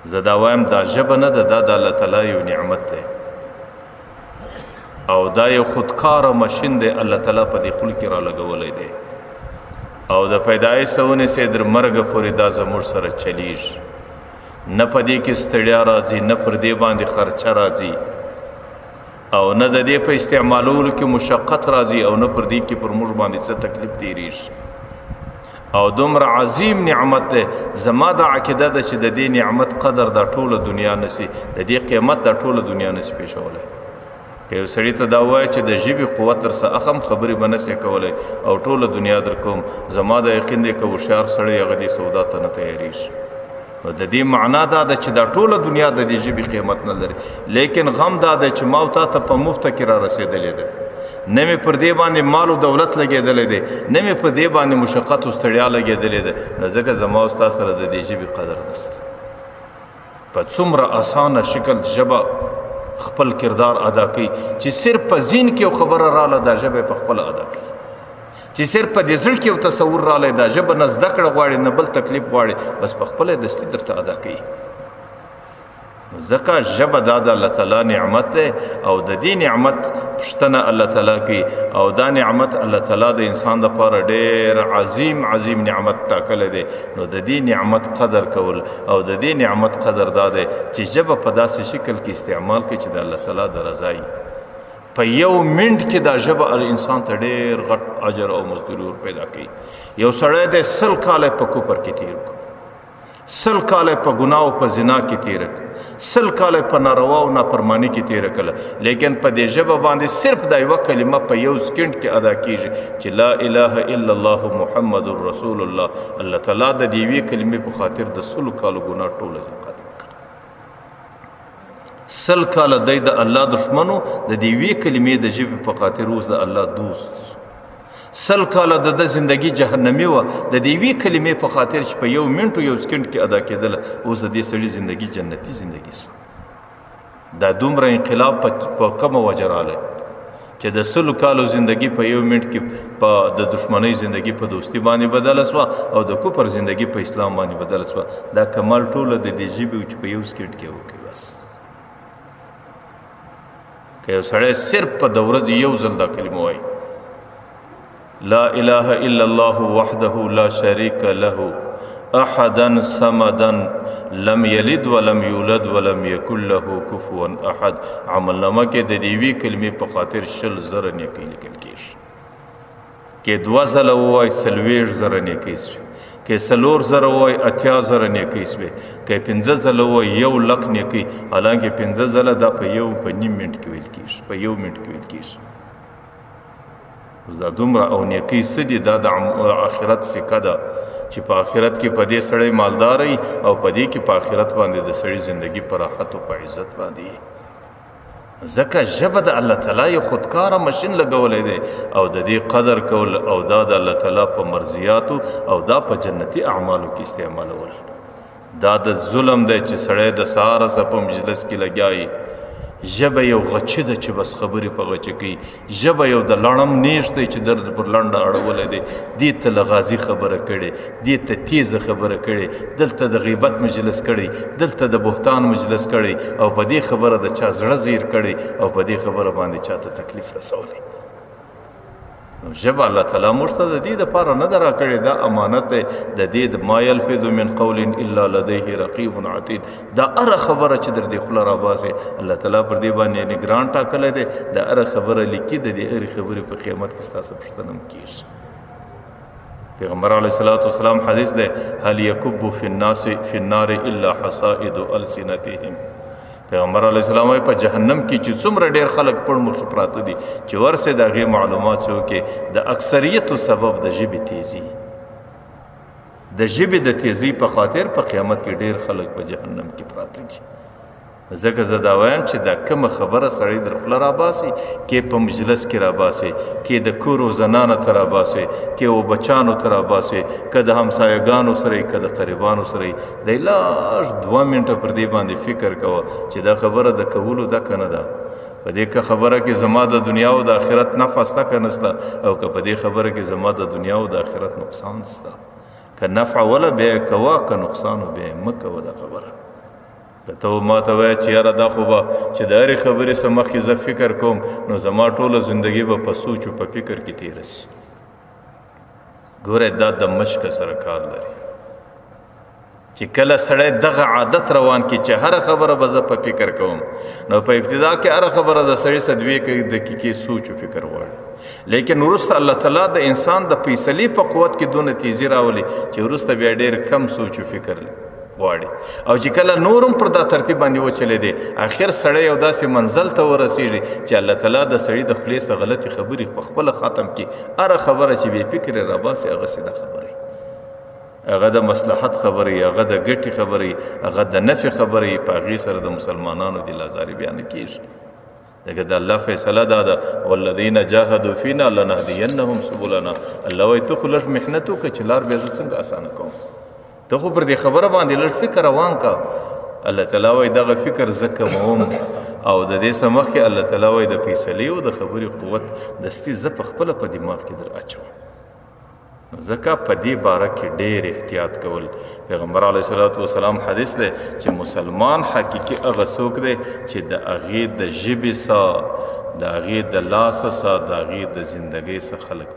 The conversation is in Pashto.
زه دا وایم دا ژبه نه ده، دا د الله تعالی یو نعمت دی او دا یو خودکاره ماشین دی الله تعالی په دې خلق کې را لګولی دی او د پیدایش سونه سي در مرګ پورې دا زموږ سره چلیږي. نه په دې کې ستړیا راځي، نه پر دې باندې خرچه راځي او نه د دې په استعمالولو کې مشقت راځي او نه پر دې کې پر موږ باندې څه تکلیف تیریږي او دومره عظیم نعمت دی. زما دا عقیده ده چې د دې نعمت قدر دا ټوله دنیا نسی، د دې قیمت دا ټوله دنیا نسی پیښولی. که یو سړي ته دا وایي چې د ژبې قوت در څه اخم خبرې به نسی کولی او ټوله دنیا در کوم، زما د یقین دی که هوښیار سړی هغه دې سودا ته نه تیارېږي. نو د دې معنا دا ده چې دا ټوله دنیا د دې ژبې قیمت نه لري، لیکن غم دا دی چې ما او تا ته په مفته کې را رسېدلی ده، نه مې پر دې باندې مال او دولت لګېدلی دی، نه مې په دې باندې مشقت او ستړیا لګېدلی ده. نو ځکه زما او ستا سره د دې ژبې قدر نشته. په څومره اسانه شکل ژبه خپل کردار ادا کوي چې صرف په ذهن کې یو خبره راله دا ژبه په خپله ادا کوي، چې صرف په دې زړه کې یو تصور رالی دا ژبه نه زده کړه غواړي نه بل تکلیف غواړي، بس په خپله دستي درته ادا کوي. ځکه ژبه دا د الله تعالی نعمت دی او د دې نعمت پوښتنه الله تعالی کوي او دا نعمت الله تعالی د انسان لپاره ډېر عظیم نعمت ټاکلی دی. نو د دې نعمت قدر کول او د دې نعمت قدر دا دی چې ژبه په داسې شکل کې استعمال کړي چې د الله تعالی د رضا وي. په یو منټ کې دا ژبه انسان ته ډېر غټ اجر او مزدوري پیدا کوي. یو سړی دی 100 کاله په کفر کې تیر کړ، 100 کاله په ګناه او په زنا کې تیر کړ، 100 کاله په ناروا او نافرمانی کې تیر کړه، لیکن په دې ژبه باندې صرف دا یوه کلمه په یو سکند کې ادا کیږي چې لا اله الا الله محمد رسول الله. الله تعالی د دې یوې کلمې په خاطر د 100 کالو ګناه ټوله ختم کړه. 100 کاله دی د الله دشمنو د دې یوې کلمې د ژبې په خاطر اوس د الله دوست. 100 کاله د زندگی جهنمی و د دې یوې کلمې په خاطر چې په یو منټ او یو سکند کې ادا کېدله، اوس د دې سړي زندگی جنتی زندگی سوه. دا دومره انقلاب په کومه وجه رالی چې د 100 کالو زندگی په یو منټ کې په د دشمنۍ زندگی په دوستی باندې بدله سوه او د کفر زندگی په اسلام باندې بدله سوه. دا کمال ټوله د دې ژبې چې په یو سکند کې وکړي. بس که یو سړی صرف په د ورځې یو ځل دا کلمه وایي لا اله الا الله وحده لا شريك له احدا صمدا لم يلد ولم يولد ولم يكن له كفوا احد، عملنامه کې د دې وی کلمې په خاطر 100 زره نیکۍ لیکل کېږي. کې 2 ځله ووایي 40 زره نیکۍ سوې، کې 4 زره ووایي 80 زره نیکۍ سوې، کې 15 ځله ووایي 1 لک نیکۍ، حالانکه 15 ځله دا په نیم منټ کې ویل کېږي، په 1 منټ کې ویل کېږي. دا دومره او نیکۍ څه دي؟ دا د آخرت سکه ده چې په آخرت کې په دې سړی مالدار وي او په دې کې په آخرت باندې د سړي زندگی په راحت او په عزت باندې. ځکه ژبه د الله تعالی یو خودکاره ماشین لګولی دی او د دې قدر کول او دا د الله تعالی په مرضیاتو او دا په جنتی اعمالو کې استعمالول. دا د ظلم دی چې سړی د سهاره څه په مجلس کې لګیایي. ژبه یو غچه ده چې بس خبرې په غچه کوي. ژبه یو د لړم نیش دی چې درد پر لنډه اړولی دی. دې ته لغازي خبره کړې، دې ته تیزه خبره کړې، دلته د غیبت مجلس کړی، دلته د بهتان مجلس کړی او په دې خبره د چا زړه زیر کړی او په دې خبره باندې چاته تکلیف رسولی. ژبه الله تعالی موږ ته د دې دپاره نه ده راکړې، دا امانت دی د دې د ما یلفظ من قول الا لدیه رقیب عتید. دا هره خبره چې در دې خوله راباسې الله تعالی پر دې باندې نګران ټاکلی دی. دا هره خبره لیکي، د دې هرې خبرې په قیامت کې ستاسو پوښتنه هم کېږي. پیغمبر علیه الصلاة والسلام حدیث دی هل یکب فی النار الا حصائد السنتهم. پیغمبر علیه السلام په جهنم کې چې څومره ډېر خلک پړ مخې پراته دي چې ورسې د هغې معلومات څه وکړي د اکثریتو سبب د ژبې تیزي، د ژبې د تیزي په خاطر په قیامت کې ډېر خلک په جهنم کې پراته دي. ځکه زه دا وایم چې دا کومه خبره سړی در خوله راباسي، کې په مجلس کې راباسي، کې د کور و زنانه ته راباسي، کې و بچانو ته راباسي، که د همسایګانو سره یې، که د قریبانو سره یې، دی لاش 2 منټه پر دې باندې فکر کوه چې دا خبره د کولو ده که نه ده. په دې که خبره کې زما د دنیا او د آخرت نفع سته که نسته، او که په دې خبره کې زما د دنیا او د آخرت نقصان سته. که نفع وله بیا یې کوه، که نقصان و بیا یې مه کوه. دا خبره که ته ما ته وایې چې یاره دا خو به چې د هرې خبرې څه مخکې زه فکر کوم نو زما ټوله زندګي به په سوچ و په فکر کې تېره شي. ګوره دا د مشق سره کار لري چې کله سړی دغه عادت روان کړي چې هره خبره به زه په فکر کوم نو په ابتدا کې هره خبره د سړي څه 2 دقیقې سوچ و فکر غواړي، لیکن وروسته الله تعالی د انسان د فیصلې په قوت کې دونه تیزی راولي چې وروسته بیا ډېر کم سوچ و فکر غواړي. او چې کله نورم پر دا ترتیب باندې وچلې دی اخر سړی یو داسې منزل ته ورسېږي چې الله تعالی د سړي د خولې څخه غلطې خبرې په خپله ختم کړي. هره خبره چې بې فکرې راباسي هغه سیده خبرې، هغه د مصلحت خبرې، هغه د ګټې خبرې، هغه د نفع خبرې، په هغې سره د مسلمانانو دل ازاري بیا نه کېږي. دغه د الله فیصله دا ده والذین جاهدوا فینا لنهدینهم سبلنا. الله وایي ته خو لږ محنت وکړه چې لار بیا زه څنګه اسانه کوم، ته خو پر دې خبره باندې لږ فکر روان کا. الله تعالی وایي دغه فکر زه کوم او د دې څه مخکې الله تعالی وایي د فیصلې او د خبرې قوت دستي زه په خپله په دماغ کې در اچوم. ځکه په دې باره کې ډېر احتیاط کول. پیغمبر علیه الصلاة والسلام حدیث دی چې مسلمان حقیقي هغه څوک دی چې د هغې د ژبې سا، د هغې د لاسه سا، د هغې د زندګۍ څخه خلک